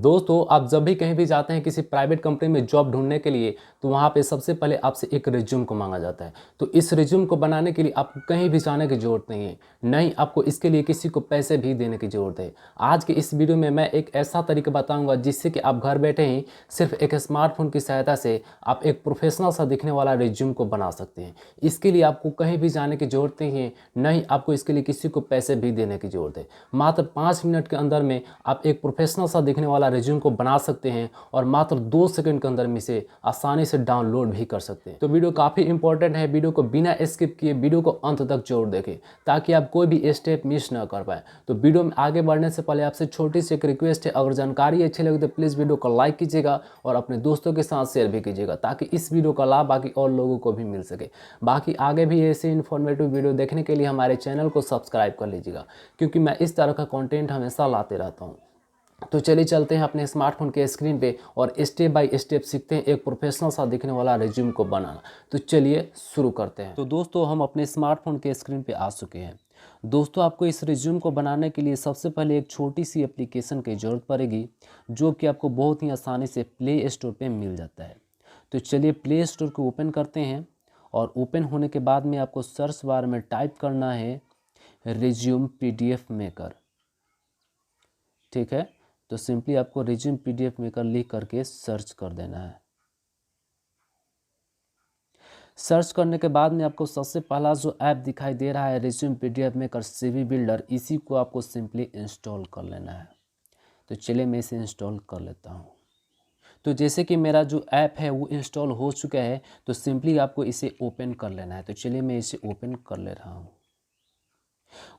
दोस्तों, आप जब भी कहीं भी जाते हैं किसी प्राइवेट कंपनी में जॉब ढूंढने के लिए, तो वहाँ पे सबसे पहले आपसे एक रिज्यूम को मांगा जाता है। तो इस रिज्यूम को बनाने के लिए आपको कहीं भी जाने की ज़रूरत नहीं है, नहीं आपको इसके लिए किसी को पैसे भी देने की ज़रूरत है। आज के इस वीडियो में मैं एक ऐसा तरीका बताऊंगा जिससे कि आप घर बैठे ही सिर्फ एक स्मार्टफोन की सहायता से आप एक प्रोफेशनल सा दिखने वाला रिज्यूम को बना सकते हैं। इसके लिए आपको कहीं भी जाने की ज़रूरत नहीं है, नहीं आपको इसके लिए किसी को पैसे भी देने की ज़रूरत है। मात्र 5 मिनट के अंदर में आप एक प्रोफेशनल सा दिखने वाला रिज्यूम को बना सकते हैं और मात्र 2 सेकंड के अंदर में इसे आसानी से डाउनलोड भी कर सकते हैं। तो वीडियो काफ़ी इंपॉर्टेंट है, वीडियो को बिना स्किप किए वीडियो को अंत तक जरूर देखें ताकि आप कोई भी स्टेप मिस ना कर पाए। तो वीडियो में आगे बढ़ने से पहले आपसे छोटी सी एक रिक्वेस्ट है, अगर जानकारी अच्छी लगे तो प्लीज़ वीडियो को लाइक कीजिएगा और अपने दोस्तों के साथ शेयर भी कीजिएगा ताकि इस वीडियो का लाभ बाकी और लोगों को भी मिल सके। बाकी आगे भी ऐसे इन्फॉर्मेटिव वीडियो देखने के लिए हमारे चैनल को सब्सक्राइब कर लीजिएगा, क्योंकि मैं इस तरह का कंटेंट हमेशा लाते रहता हूँ। तो चलिए चलते हैं अपने स्मार्टफोन के स्क्रीन पे और स्टेप बाय स्टेप सीखते हैं एक प्रोफेशनल सा दिखने वाला रिज्यूम को बनाना। तो चलिए शुरू करते हैं। तो दोस्तों, हम अपने स्मार्टफोन के स्क्रीन पे आ चुके हैं। दोस्तों, आपको इस रिज्यूम को बनाने के लिए सबसे पहले एक छोटी सी एप्लीकेशन की ज़रूरत पड़ेगी, जो कि आपको बहुत ही आसानी से प्ले स्टोर पे मिल जाता है। तो चलिए प्ले स्टोर को ओपन करते हैं और ओपन होने के बाद में आपको सर्च बार में टाइप करना है रिज्यूम PDF मेकर। ठीक है, तो सिंपली आपको रिज्यूम PDF मेकर लिख करके सर्च कर देना है। सर्च करने के बाद में आपको सबसे पहला जो ऐप दिखाई दे रहा है resume PDF maker CV builder, इसी को आपको सिंपली इंस्टॉल कर लेना है। तो चलिए मैं इसे इंस्टॉल कर लेता हूँ। तो जैसे कि मेरा जो ऐप है वो इंस्टॉल हो चुका है, तो सिंपली आपको इसे ओपन कर लेना है। तो चलिए मैं इसे ओपन कर ले रहा हूँ।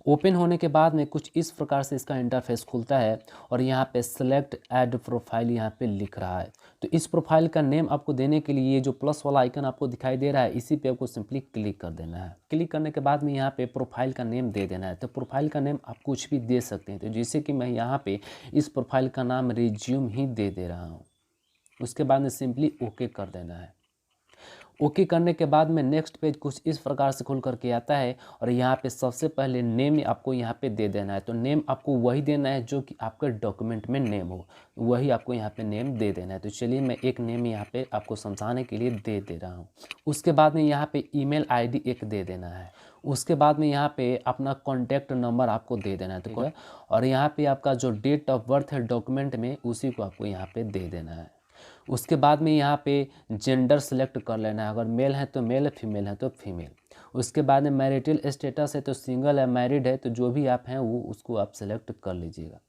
ओपन होने के बाद में कुछ इस प्रकार से इसका इंटरफेस खुलता है और यहाँ पे सेलेक्ट ऐड प्रोफाइल यहाँ पे लिख रहा है। तो इस प्रोफाइल का नेम आपको देने के लिए ये जो प्लस वाला आइकन आपको दिखाई दे रहा है, इसी पे आपको सिंपली क्लिक कर देना है। क्लिक करने के बाद में यहाँ पे प्रोफाइल का नेम दे देना है। तो प्रोफाइल का नेम आप कुछ भी दे सकते हैं। तो जैसे कि मैं यहाँ पे इस प्रोफाइल का नाम रिज्यूम ही दे रहा हूँ। उसके बाद में सिंपली ओके कर देना है। ओके करने के बाद में नेक्स्ट पेज कुछ इस प्रकार से खुल करके आता है और यहाँ पे सबसे पहले नेम आपको यहाँ पे दे देना है। तो नेम आपको वही देना है जो कि आपके डॉक्यूमेंट में नेम हो, वही आपको यहाँ पे नेम दे देना है। तो चलिए मैं एक नेम यहाँ पे आपको समझाने के लिए दे रहा हूँ। उसके बाद में यहाँ पे email ID एक दे देना है। उसके बाद में यहाँ पे अपना कॉन्टैक्ट नंबर आपको दे देना है। तो और यहाँ पे आपका जो डेट ऑफ बर्थ है डॉक्यूमेंट में, उसी को आपको यहाँ पे दे देना है। उसके बाद में यहाँ पे जेंडर सेलेक्ट कर लेना है, अगर मेल है तो मेल, फीमेल है तो फीमेल। उसके बाद में मैरिटल स्टेटस है तो सिंगल है, मैरिड है, तो जो भी आप हैं वो उसको आप सेलेक्ट कर लीजिएगा।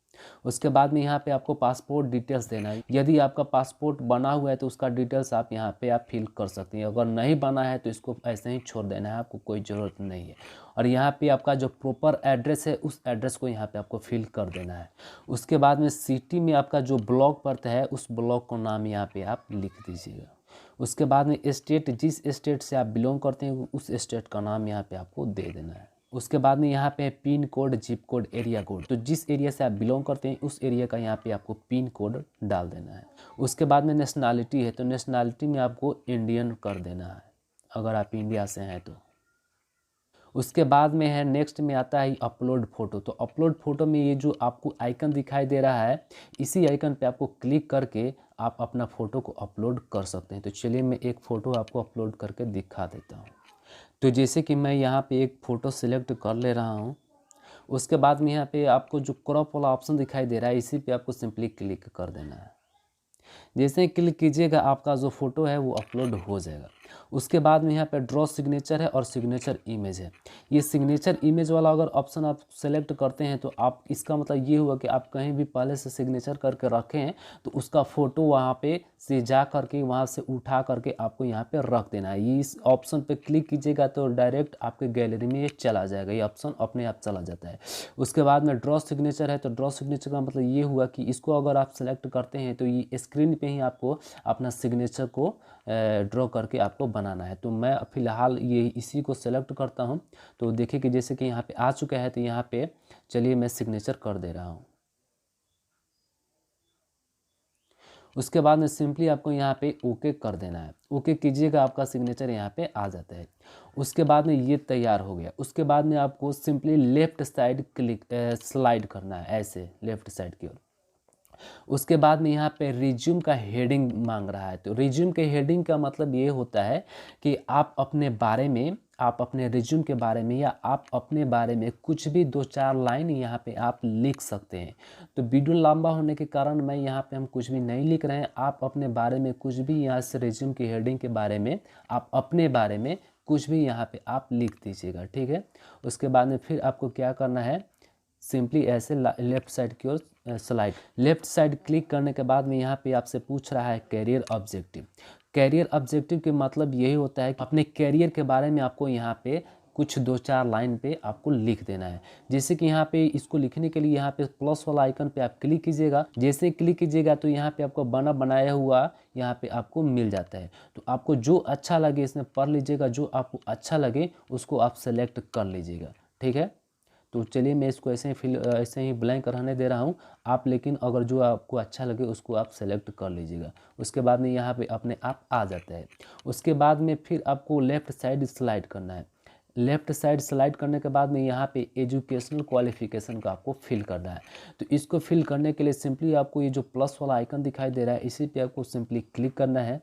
उसके बाद में यहाँ पे आपको पासपोर्ट डिटेल्स देना है। यदि आपका पासपोर्ट बना हुआ है तो उसका डिटेल्स आप यहाँ पे आप फिल कर सकते हैं। अगर नहीं बना है तो इसको ऐसे ही छोड़ देना है, आपको कोई ज़रूरत नहीं है। और यहाँ पे आपका जो प्रॉपर एड्रेस है उस एड्रेस को यहाँ पे आपको फिल कर देना है। उसके बाद में सिटी में आपका जो ब्लॉक पड़ता है उस ब्लॉक को नाम यहाँ पे आप लिख दीजिएगा। उसके बाद में स्टेट, जिस स्टेट से आप बिलोंग करते हैं उस स्टेट का नाम यहाँ पे आपको दे देना है। उसके बाद में यहाँ पे pin code, zip code, area code, तो जिस एरिया से आप बिलोंग करते हैं उस एरिया का यहाँ पे आपको पिन कोड डाल देना है। उसके बाद में नेशनैलिटी है तो नेशनैलिटी में आपको इंडियन कर देना है, अगर आप इंडिया से हैं तो। उसके बाद में है नेक्स्ट में आता है अपलोड फ़ोटो। तो अपलोड फ़ोटो में ये जो आपको आइकन दिखाई दे रहा है, इसी आइकन पे आपको क्लिक करके आप अपना फ़ोटो को अपलोड कर सकते हैं। तो चलिए मैं एक फ़ोटो आपको अपलोड करके दिखा देता हूँ। तो जैसे कि मैं यहाँ पे एक फ़ोटो सिलेक्ट कर ले रहा हूँ। उसके बाद में यहाँ पे आपको जो क्रॉप वाला ऑप्शन दिखाई दे रहा है, इसी पे आपको सिंपली क्लिक कर देना है। जैसे ही क्लिक कीजिएगा आपका जो फ़ोटो है वो अपलोड हो जाएगा। उसके बाद में यहाँ पे ड्रॉ सिग्नेचर है और सिग्नेचर इमेज है। ये सिग्नेचर इमेज वाला अगर ऑप्शन आप सेलेक्ट करते हैं तो आप, इसका मतलब ये हुआ कि आप कहीं भी पहले से सिग्नेचर करके रखे हैं तो उसका फ़ोटो वहाँ पे से जा करके वहाँ से उठा करके आपको यहाँ पे रख देना है। ये इस ऑप्शन पे क्लिक कीजिएगा तो डायरेक्ट आपके गैलरी में ये चला जाएगा, ये ऑप्शन अपने आप चला जाता है। उसके बाद में ड्रॉ सिग्नेचर है तो ड्रॉ सिग्नेचर का मतलब ये हुआ कि इसको अगर आप सेलेक्ट करते हैं तो ये स्क्रीन पे ही आपको अपना सिग्नेचर को ड्रॉ करके आपको बनाना है। तो मैं फ़िलहाल ये इसी को सेलेक्ट करता हूँ। तो देखिए कि जैसे कि यहाँ पे आ चुका है, तो यहाँ पे चलिए मैं सिग्नेचर कर दे रहा हूँ। उसके बाद में सिंपली आपको यहाँ पे ओके कर देना है। ओके कीजिएगा, आपका सिग्नेचर यहाँ पे आ जाता है। उसके बाद में ये तैयार हो गया। उसके बाद में आपको simply left side click slide करना है, ऐसे लेफ़्ट साइड की ओर। उसके बाद में यहाँ पे रिज्यूम का हेडिंग मांग रहा है। तो रिज्यूम के हेडिंग का मतलब ये होता है कि आप अपने बारे में, आप अपने रिज्यूम के बारे में या आप अपने बारे में कुछ भी 2-4 लाइन यहाँ पे आप लिख सकते हैं। तो वीडियो लंबा होने के कारण मैं यहाँ पे हम कुछ भी नहीं लिख रहे हैं। आप अपने बारे में कुछ भी यहाँ से रिज्यूम की हेडिंग के बारे में, आप अपने बारे में कुछ भी यहाँ पे आप लिख दीजिएगा, ठीक है। उसके बाद में फिर आपको क्या करना है, सिंपली ऐसे लेफ्ट साइड की ओर स्लाइड, लेफ्ट साइड क्लिक करने के बाद में यहाँ पे आपसे पूछ रहा है कैरियर ऑब्जेक्टिव। कैरियर ऑब्जेक्टिव के मतलब यही होता है कि अपने कैरियर के बारे में आपको यहाँ पे कुछ 2-4 लाइन पे आपको लिख देना है। जैसे कि यहाँ पे इसको लिखने के लिए यहाँ पे प्लस वाला आइकन पे आप क्लिक कीजिएगा। जैसे क्लिक कीजिएगा तो यहाँ पे आपको बना बनाया हुआ यहाँ पे आपको मिल जाता है। तो आपको जो अच्छा लगे इसमें पढ़ लीजिएगा, जो आपको अच्छा लगे उसको आप सेलेक्ट कर लीजिएगा, ठीक है। तो चलिए मैं इसको ऐसे ही ब्लैंक रहने दे रहा हूँ आप, लेकिन अगर जो आपको अच्छा लगे उसको आप सेलेक्ट कर लीजिएगा। उसके बाद में यहाँ पे अपने आप आ जाता है। उसके बाद में फिर आपको लेफ़्ट साइड स्लाइड करना है। लेफ़्ट साइड स्लाइड करने के बाद में यहाँ पे एजुकेशनल क्वालिफिकेशन का आपको फिल करना है। तो इसको फिल करने के लिए सिंपली आपको ये जो प्लस वाला आइकन दिखाई दे रहा है इसी पे आपको सिंपली क्लिक करना है।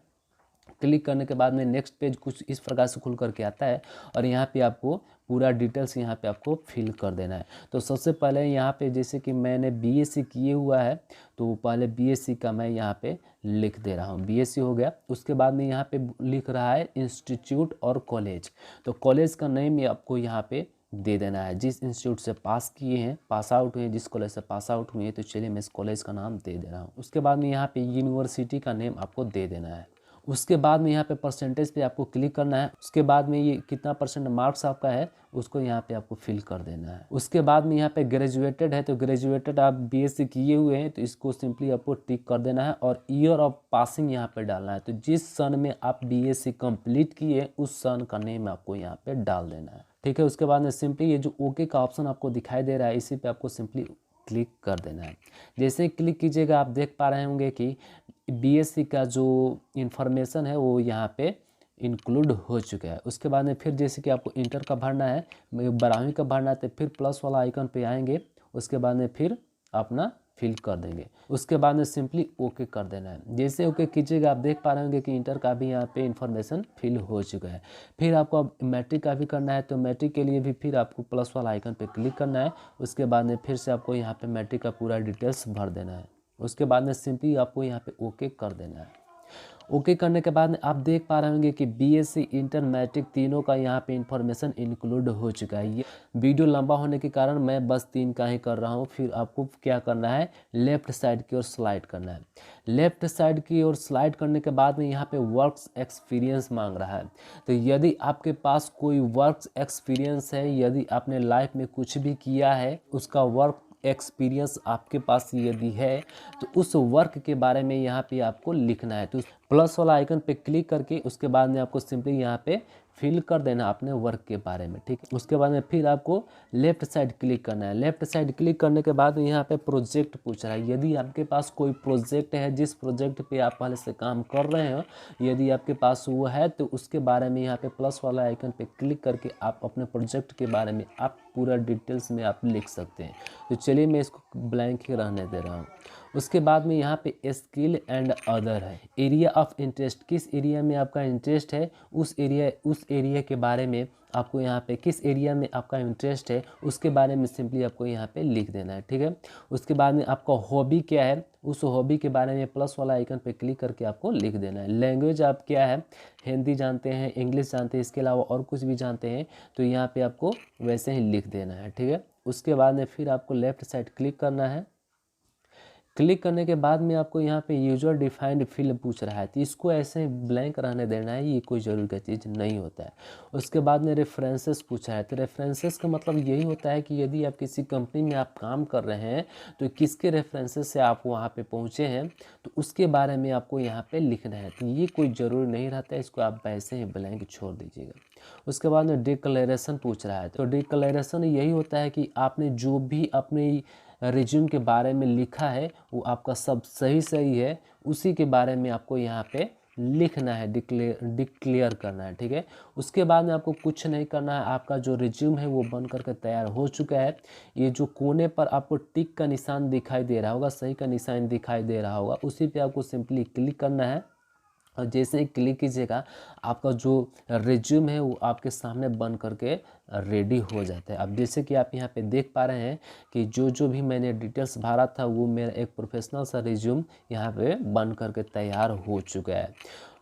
क्लिक करने के बाद में नेक्स्ट पेज कुछ इस प्रकार से खुल करके आता है और यहाँ पे आपको पूरा डिटेल्स यहाँ पे आपको फिल कर देना है। तो सबसे पहले यहाँ पे जैसे कि मैंने बीएससी किए हुआ है तो पहले बीएससी का मैं यहाँ पे लिख दे रहा हूँ, बीएससी हो गया। उसके बाद में यहाँ पे लिख रहा है इंस्टीट्यूट और कॉलेज। तो कॉलेज का नेम ये आपको यहाँ पे दे देना है, जिस इंस्टीट्यूट से पास किए हैं, पास आउट हुए हैं, जिस कॉलेज से पास आउट हुए हैं। तो चलिए मैं इस कॉलेज का नाम दे दे रहा हूँ। उसके बाद में यहाँ पे यूनिवर्सिटी का नेम आपको दे देना है। उसके बाद में यहाँ पे परसेंटेज पे आपको क्लिक करना है। उसके बाद में ये कितना % मार्क्स आपका है उसको यहाँ पे आपको फिल कर देना है। उसके बाद में यहाँ पे ग्रेजुएटेड है तो ग्रेजुएटेड आप बीएससी किए हुए हैं तो इसको सिंपली आपको टिक कर देना है और ईयर ऑफ पासिंग यहाँ पे डालना है। तो जिस सन में आप बीएससी कंप्लीट किए उस सन का नेम आपको यहाँ पे डाल देना है, ठीक है। उसके बाद में सिंपली ये जो ओके का ऑप्शन आपको दिखाई दे रहा है इसी पे आपको सिंपली क्लिक कर देना है। जैसे क्लिक कीजिएगा आप देख पा रहे होंगे कि बीएससी का जो इन्फॉर्मेशन है वो यहाँ पे इंक्लूड हो चुका है। उसके बाद में फिर जैसे कि आपको इंटर का भरना है, 12वीं का भरना है तो फिर प्लस वाला आइकन पे आएंगे। उसके बाद में फिर अपना फिल कर देंगे। उसके बाद में सिंपली ओके कर देना है। जैसे ओके कीजिएगा आप देख पा रहे होंगे कि इंटर का भी यहाँ पे इन्फॉर्मेशन फिल हो चुका है। फिर आपको अब मैट्रिक का भी करना है तो मैट्रिक के लिए भी फिर आपको प्लस वाला आइकन पे क्लिक करना है। उसके बाद में फिर से आपको यहाँ पे मैट्रिक का पूरा डिटेल्स भर देना है। उसके बाद में सिंपली आपको यहाँ पे ओके कर देना है। ओके करने के बाद में आप देख पा रहे होंगे कि बीएससी इंटर मैट्रिक तीनों का यहाँ पे इन्फॉर्मेशन इंक्लूड हो चुका है। ये वीडियो लंबा होने के कारण मैं बस 3 का ही कर रहा हूँ। फिर आपको क्या करना है, लेफ्ट साइड की ओर स्लाइड करना है। लेफ्ट साइड की ओर स्लाइड करने के बाद में यहाँ पे वर्क्स एक्सपीरियंस मांग रहा है। तो यदि आपके पास कोई वर्क्स एक्सपीरियंस है, यदि आपने लाइफ में कुछ भी किया है उसका वर्क एक्सपीरियंस आपके पास यदि है तो उस वर्क के बारे में यहाँ पे आपको लिखना है। तो प्लस वाला आइकन पे क्लिक करके उसके बाद में आपको सिंपली यहाँ पे फिल कर देना अपने वर्क के बारे में, ठीक है। उसके बाद में फिर आपको लेफ्ट साइड क्लिक करना है। लेफ्ट साइड क्लिक करने के बाद यहाँ पे प्रोजेक्ट पूछ रहा है। यदि आपके पास कोई प्रोजेक्ट है, जिस प्रोजेक्ट पे आप पहले से काम कर रहे हो, यदि आपके पास वो है तो उसके बारे में यहाँ पे प्लस वाला आइकन पे क्लिक करके आप अपने प्रोजेक्ट के बारे में आप पूरा डिटेल्स में आप लिख सकते हैं। तो चलिए मैं इसको ब्लैंक ही रहने दे रहा हूँ। उसके बाद में यहाँ पे स्किल एंड अदर है। एरिया ऑफ इंटरेस्ट, किस एरिया में आपका इंटरेस्ट है उस एरिया के बारे में आपको यहाँ पे, किस एरिया में आपका इंटरेस्ट है उसके बारे में सिंपली आपको यहाँ पे लिख देना है, ठीक है। उसके बाद में आपका हॉबी क्या है उस हॉबी के बारे में प्लस वाला आइकन पे क्लिक करके आपको लिख देना है। लैंग्वेज आप क्या है, हिंदी जानते हैं, इंग्लिश जानते हैं, इसके अलावा और कुछ भी जानते हैं तो यहाँ पे आपको वैसे ही लिख देना है, ठीक है। उसके बाद में फिर आपको लेफ्ट साइड क्लिक करना है। क्लिक करने के बाद में आपको यहाँ पे यूजर डिफाइंड फील्ड पूछ रहा है तो इसको ऐसे ब्लैंक रहने देना है, ये कोई ज़रूरी का चीज़ नहीं होता है। उसके बाद में रेफरेंसेस पूछा है तो रेफरेंसेस का मतलब यही होता है कि यदि आप किसी कंपनी में आप काम कर रहे हैं तो किसके रेफरेंसेस से आप वहाँ पे पहुँचे हैं तो उसके बारे में आपको यहाँ पे लिखना है। तो ये कोई ज़रूरी नहीं रहता है, इसको आप वैसे ही ब्लैंक छोड़ दीजिएगा। उसके बाद में डिक्लेरेशन पूछ रहा है तो डिक्लेरेशन यही होता है कि आपने जो भी अपने रिज्यूम के बारे में लिखा है वो आपका सब सही है, उसी के बारे में आपको यहाँ पे लिखना है, डिक्लेयर करना है, ठीक है। उसके बाद में आपको कुछ नहीं करना है, आपका जो रिज्यूम है वो बन करके तैयार हो चुका है। ये जो कोने पर आपको टिक का निशान दिखाई दे रहा होगा, सही का निशान दिखाई दे रहा होगा, उसी पे आपको सिंपली क्लिक करना है। और जैसे ही क्लिक कीजिएगा आपका जो रिज्यूम है वो आपके सामने बन करके रेडी हो जाता है। अब जैसे कि आप यहाँ पे देख पा रहे हैं कि जो भी मैंने डिटेल्स भरा था वो मेरा एक प्रोफेशनल सा रिज्यूम यहाँ पे बन करके तैयार हो चुका है।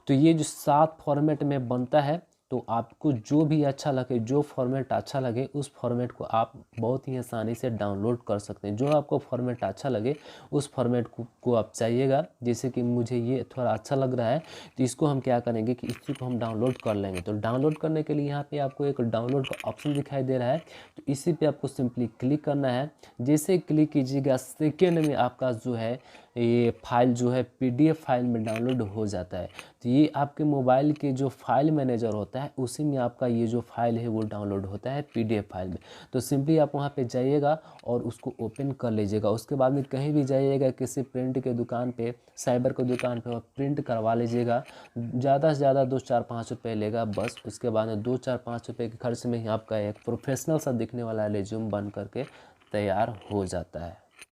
तो ये जो 7 फॉर्मेट में बनता है, तो आपको जो भी अच्छा लगे, जो फॉर्मेट अच्छा लगे उस फॉर्मेट को आप बहुत ही आसानी से डाउनलोड कर सकते हैं। जो आपको फॉर्मेट अच्छा लगे उस फॉर्मेट को आप चाहिएगा। जैसे कि मुझे ये थोड़ा अच्छा लग रहा है तो इसको हम क्या करेंगे कि इसी को हम डाउनलोड कर लेंगे। तो डाउनलोड करने के लिए यहाँ पे आपको एक डाउनलोड का ऑप्शन दिखाई दे रहा है, तो इसी पे आपको सिंपली क्लिक करना है। जैसे क्लिक कीजिएगा सेकेंड में आपका जो है ये फाइल जो है PDF फाइल में डाउनलोड हो जाता है। तो ये आपके मोबाइल के जो फाइल मैनेजर होता है उसी में आपका ये जो फाइल है वो डाउनलोड होता है PDF फाइल में। तो सिंपली आप वहाँ पे जाइएगा और उसको ओपन कर लीजिएगा। उसके बाद में कहीं भी जाइएगा किसी प्रिंट के दुकान पे, साइबर की दुकान पे, और प्रिंट करवा लीजिएगा। ज़्यादा से ज़्यादा 2-4-5 रुपये लेगा बस। उसके बाद में 2-4-5 रुपये के खर्च में ही आपका एक प्रोफेशनल सा दिखने वाला रिज्यूम बन करके तैयार हो जाता है।